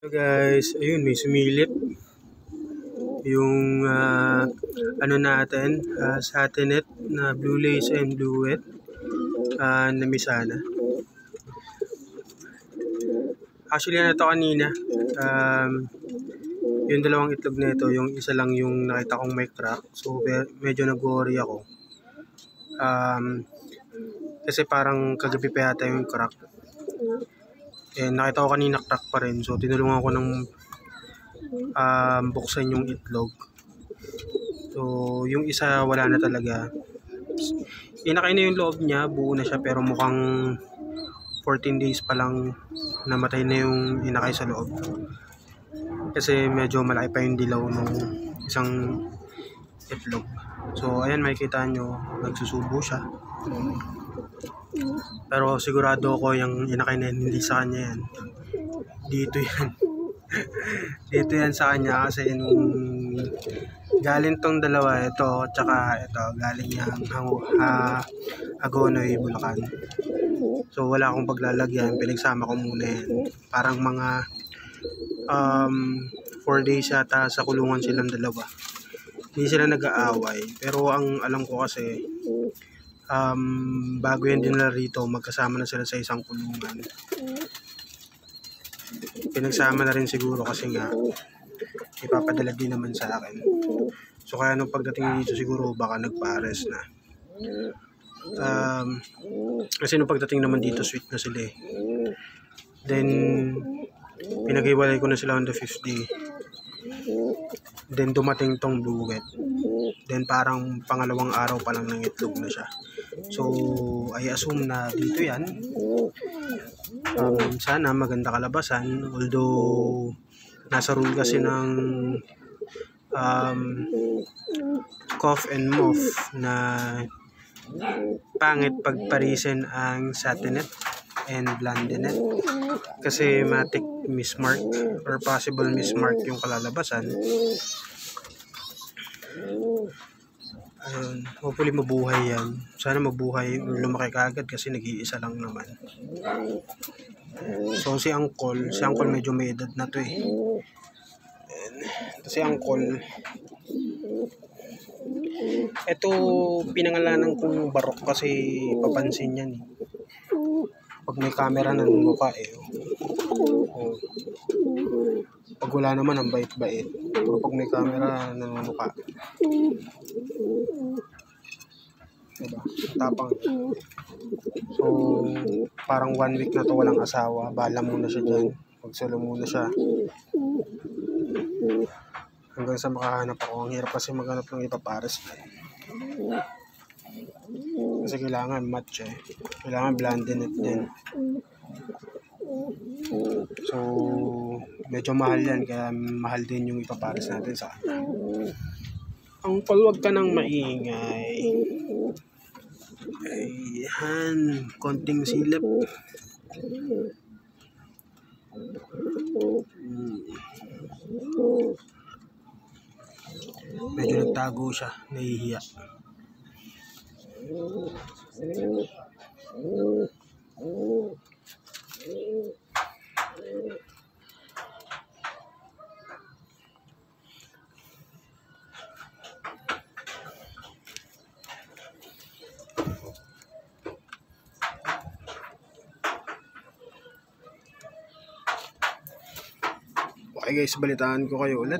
So guys, ayun may sumilip yung ano natin, satinet na blue lace and bluet na misana. Actually ano to kanina, yung dalawang itlog na ito, yung isa lang yung nakita kong may crack. So medyo nag-worry ako. Kasi parang kagabi pa yata yung crack. Nakita ko kanina crack pa rin. So tinulungan ko ng buksan yung itlog. So yung isa wala na talaga. Inakay na yung loob niya, buo na siya, pero mukhang 14 days pa lang namatay na yung inakay sa loob. Kasi medyo malaki pa yung dilaw ng isang itlog. So ayan, makikita nyo, nagsusubo siya. Pero sigurado ko yung inakay na hindi sa kanya yan. Dito yan. Dito yan sa kanya kasi nung galing tong dalawa, ito tsaka ito, galing yung Hagonoy, Bulacan. So wala akong paglalagyan, pinagsama ko muna yan. Parang mga 4 days yata sa kulungan silang dalawa. Hindi sila nag-aaway, pero ang alam ko kasi bago yan dinala rito, magkasama na sila sa isang kulungan. Pinagsama na rin siguro kasi nga ipapadala din naman sa akin. So kaya nung pagdating dito siguro baka nagpares na. Kasi nung pagdating naman dito sweet na sila eh. Then pinag-iwalay ko na sila on the 5th day. Then dumating tong bluet. Then parang pangalawang araw pa lang ng itlog na siya. So I assume na dito yan. Sana maganda kalabasan, although nasa rule kasi ng cough and moth na pangit pagparisin ang satinet and blandinet kasi matik mismark or possible mismark yung kalalabasan. Ayun, hopefully mabuhay yan. Sana mabuhay, lumaki kaagad kasi nag-iisa lang naman. So si Uncle medyo may edad na to eh. Si Uncle, ito pinangalanan kong Barok kasi papansin yan eh. Pag may camera nanunuka eh. Pag wala naman ang bait-bait. Pero pag may camera nanunuka. Diba? Tapang. So parang 1 week na to walang asawa. Bala muna siya dyan. Magsalo muna siya. Hanggang sa makahanap ako. Ang hirap kasi maghanap ng ipapares na. Kasi kailangan match eh. Kailangan blandinet din. So medyo mahal yan. Kaya mahal din yung ipapares natin sa kanya. Ang wag ka nang maingay. Ayan. Konting silip. Medyo nagtago siya. Nahihiya. Okay guys, balitaan ko kayo ulit.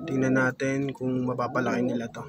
Tingnan natin kung mapapalaki nila to.